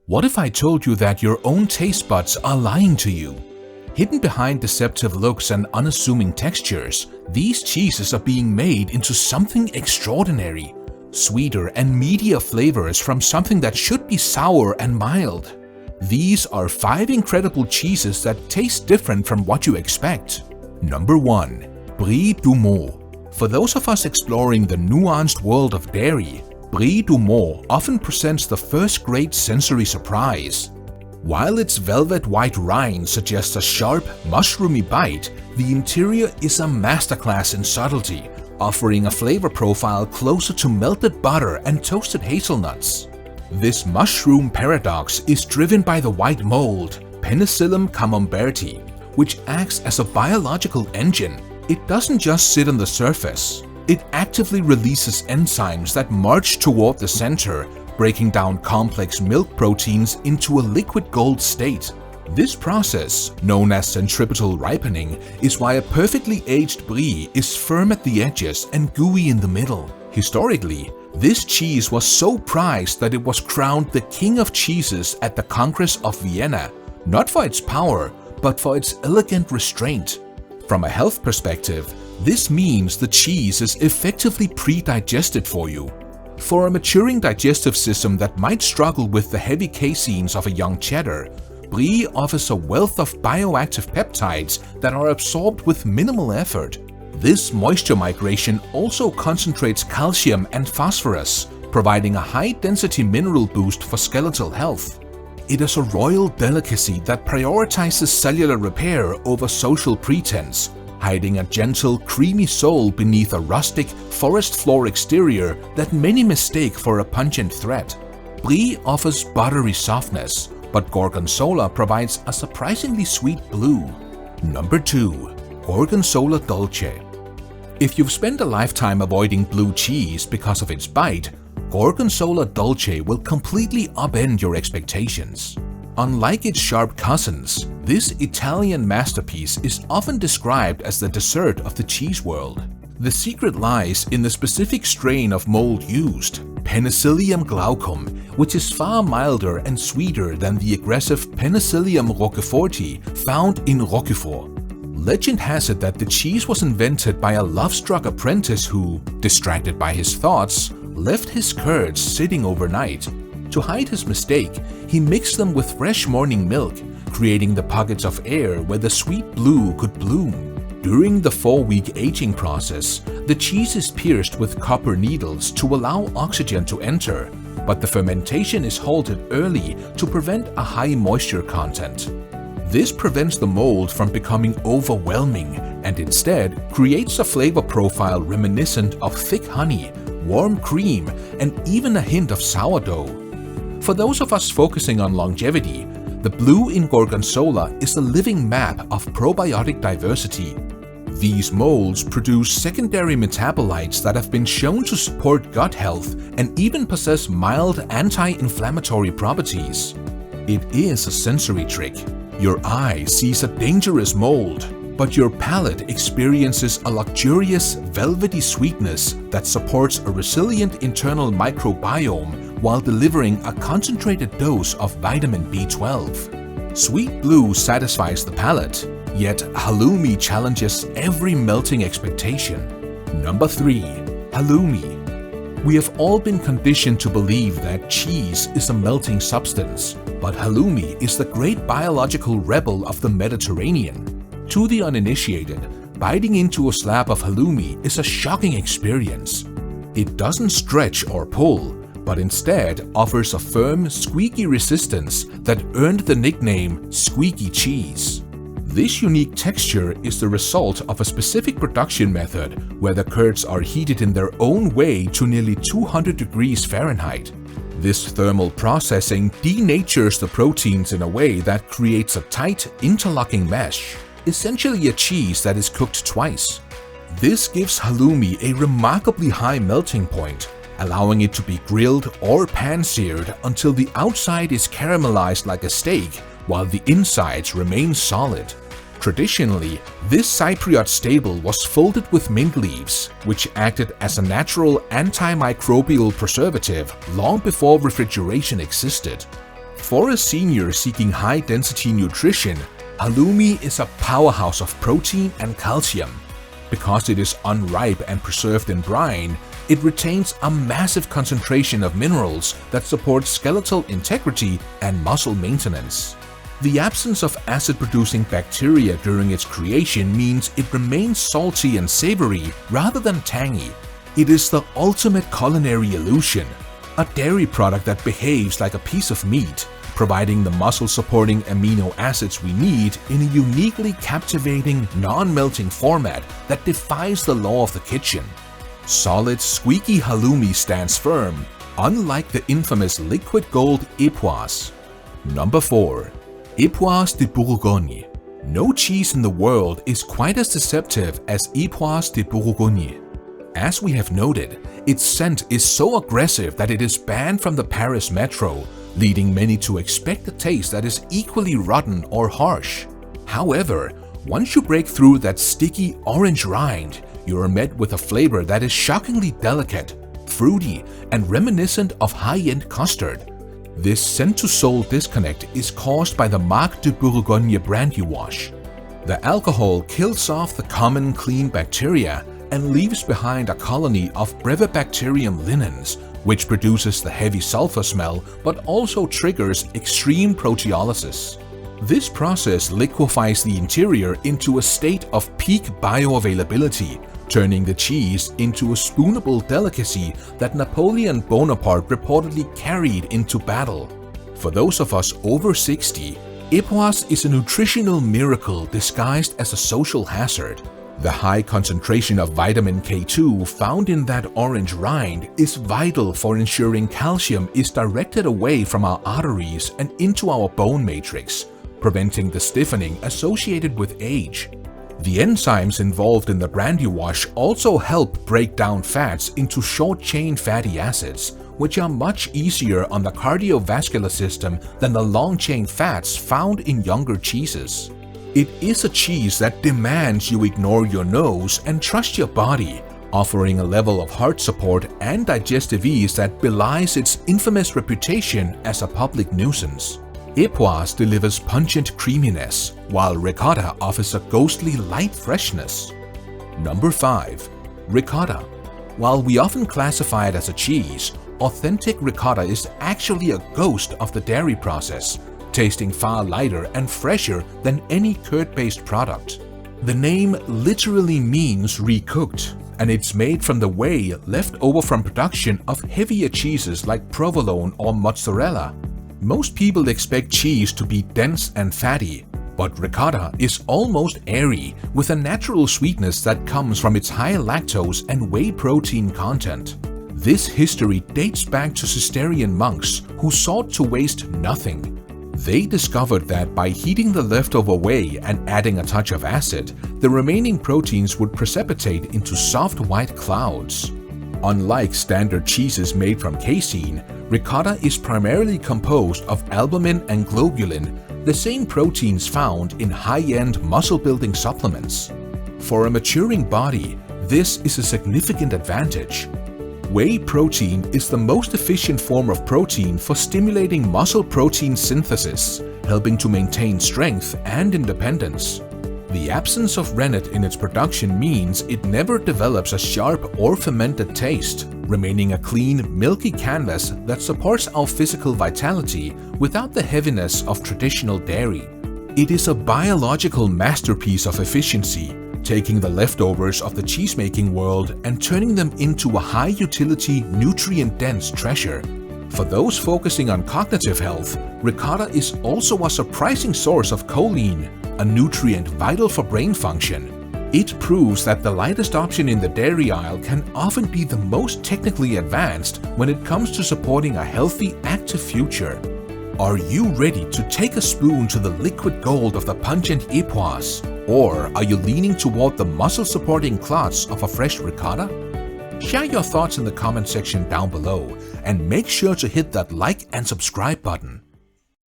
What if I told you that your own taste buds are lying to you? Hidden behind deceptive looks and unassuming textures, these cheeses are being made into something extraordinary. Sweeter and meatier flavors from something that should be sour and mild. These are 5 incredible cheeses that taste different from what you expect. Number 1. Brie du Meaux. For those of us exploring the nuanced world of dairy, Brie du Meaux often presents the first great sensory surprise. While its velvet white rind suggests a sharp, mushroomy bite, the interior is a masterclass in subtlety, offering a flavor profile closer to melted butter and toasted hazelnuts. This mushroom paradox is driven by the white mold, Penicillium camemberti, which acts as a biological engine. It doesn't just sit on the surface. It actively releases enzymes that march toward the center, breaking down complex milk proteins into a liquid gold state. This process, known as centripetal ripening, is why a perfectly aged brie is firm at the edges and gooey in the middle. Historically, this cheese was so prized that it was crowned the king of cheeses at the Congress of Vienna, not for its power, but for its elegant restraint. From a health perspective, this means the cheese is effectively pre-digested for you. For a maturing digestive system that might struggle with the heavy caseins of a young cheddar, brie offers a wealth of bioactive peptides that are absorbed with minimal effort. This moisture migration also concentrates calcium and phosphorus, providing a high-density mineral boost for skeletal health. It is a royal delicacy that prioritizes cellular repair over social pretense, hiding a gentle, creamy soul beneath a rustic, forest floor exterior that many mistake for a pungent threat. Brie offers buttery softness, but Gorgonzola provides a surprisingly sweet blue. Number 2. Gorgonzola Dolce. If you've spent a lifetime avoiding blue cheese because of its bite, Gorgonzola Dolce will completely upend your expectations. Unlike its sharp cousins, this Italian masterpiece is often described as the dessert of the cheese world. The secret lies in the specific strain of mold used, Penicillium glaucum, which is far milder and sweeter than the aggressive Penicillium roqueforti found in Roquefort. Legend has it that the cheese was invented by a love-struck apprentice who, distracted by his thoughts, left his curds sitting overnight. To hide his mistake, he mixed them with fresh morning milk, creating the pockets of air where the sweet blue could bloom. During the 4-week aging process, the cheese is pierced with copper needles to allow oxygen to enter, but the fermentation is halted early to prevent a high moisture content. This prevents the mold from becoming overwhelming and instead creates a flavor profile reminiscent of thick honey, warm cream, and even a hint of sourdough. For those of us focusing on longevity, the blue in Gorgonzola is a living map of probiotic diversity. These molds produce secondary metabolites that have been shown to support gut health and even possess mild anti-inflammatory properties. It is a sensory trick. Your eye sees a dangerous mold, but your palate experiences a luxurious, velvety sweetness that supports a resilient internal microbiome while delivering a concentrated dose of vitamin B12. Sweet blue satisfies the palate, yet halloumi challenges every melting expectation. Number 3. Halloumi. We have all been conditioned to believe that cheese is a melting substance, but halloumi is the great biological rebel of the Mediterranean. To the uninitiated, biting into a slab of halloumi is a shocking experience. It doesn't stretch or pull, but instead offers a firm, squeaky resistance that earned the nickname squeaky cheese. This unique texture is the result of a specific production method where the curds are heated in their own way to nearly 200 degrees Fahrenheit. This thermal processing denatures the proteins in a way that creates a tight, interlocking mesh, essentially a cheese that is cooked twice. This gives halloumi a remarkably high melting point, allowing it to be grilled or pan-seared until the outside is caramelized like a steak, while the insides remain solid. Traditionally, this Cypriot staple was folded with mint leaves, which acted as a natural antimicrobial preservative long before refrigeration existed. For a senior seeking high-density nutrition, halloumi is a powerhouse of protein and calcium. Because it is unripe and preserved in brine, it retains a massive concentration of minerals that support skeletal integrity and muscle maintenance. The absence of acid-producing bacteria during its creation means it remains salty and savory rather than tangy. It is the ultimate culinary illusion, a dairy product that behaves like a piece of meat, providing the muscle-supporting amino acids we need in a uniquely captivating, non-melting format that defies the law of the kitchen. Solid, squeaky halloumi stands firm, unlike the infamous liquid gold époisse. Number 4. Époisse de Bourgogne. No cheese in the world is quite as deceptive as Époisse de Bourgogne. As we have noted, its scent is so aggressive that it is banned from the Paris metro, leading many to expect a taste that is equally rotten or harsh. However, once you break through that sticky orange rind, you are met with a flavor that is shockingly delicate, fruity, and reminiscent of high-end custard. This scent-to-soul disconnect is caused by the Marc de Bourgogne brandy wash. The alcohol kills off the common clean bacteria and leaves behind a colony of Brevibacterium linens, which produces the heavy sulfur smell but also triggers extreme proteolysis. This process liquefies the interior into a state of peak bioavailability, turning the cheese into a spoonable delicacy that Napoleon Bonaparte reportedly carried into battle. For those of us over 60, époisse is a nutritional miracle disguised as a social hazard. The high concentration of vitamin K2 found in that orange rind is vital for ensuring calcium is directed away from our arteries and into our bone matrix, preventing the stiffening associated with age. The enzymes involved in the brandy wash also help break down fats into short-chain fatty acids, which are much easier on the cardiovascular system than the long-chain fats found in younger cheeses. It is a cheese that demands you ignore your nose and trust your body, offering a level of heart support and digestive ease that belies its infamous reputation as a public nuisance. Époisse delivers pungent creaminess, while ricotta offers a ghostly light freshness. Number 5. Ricotta. While we often classify it as a cheese, authentic ricotta is actually a ghost of the dairy process, tasting far lighter and fresher than any curd-based product. The name literally means recooked, and it's made from the whey left over from production of heavier cheeses like provolone or mozzarella. Most people expect cheese to be dense and fatty, but ricotta is almost airy with a natural sweetness that comes from its high lactose and whey protein content. This history dates back to Cistercian monks who sought to waste nothing. They discovered that by heating the leftover whey and adding a touch of acid, the remaining proteins would precipitate into soft white clouds. Unlike standard cheeses made from casein, ricotta is primarily composed of albumin and globulin, the same proteins found in high-end muscle-building supplements. For a maturing body, this is a significant advantage. Whey protein is the most efficient form of protein for stimulating muscle protein synthesis, helping to maintain strength and independence. The absence of rennet in its production means it never develops a sharp or fermented taste, remaining a clean, milky canvas that supports our physical vitality without the heaviness of traditional dairy. It is a biological masterpiece of efficiency, taking the leftovers of the cheesemaking world and turning them into a high-utility, nutrient-dense treasure. For those focusing on cognitive health, ricotta is also a surprising source of choline, a nutrient vital for brain function. It proves that the lightest option in the dairy aisle can often be the most technically advanced when it comes to supporting a healthy, active future. Are you ready to take a spoon to the liquid gold of the pungent époisse? Or are you leaning toward the muscle-supporting clots of a fresh ricotta? Share your thoughts in the comment section down below and make sure to hit that like and subscribe button.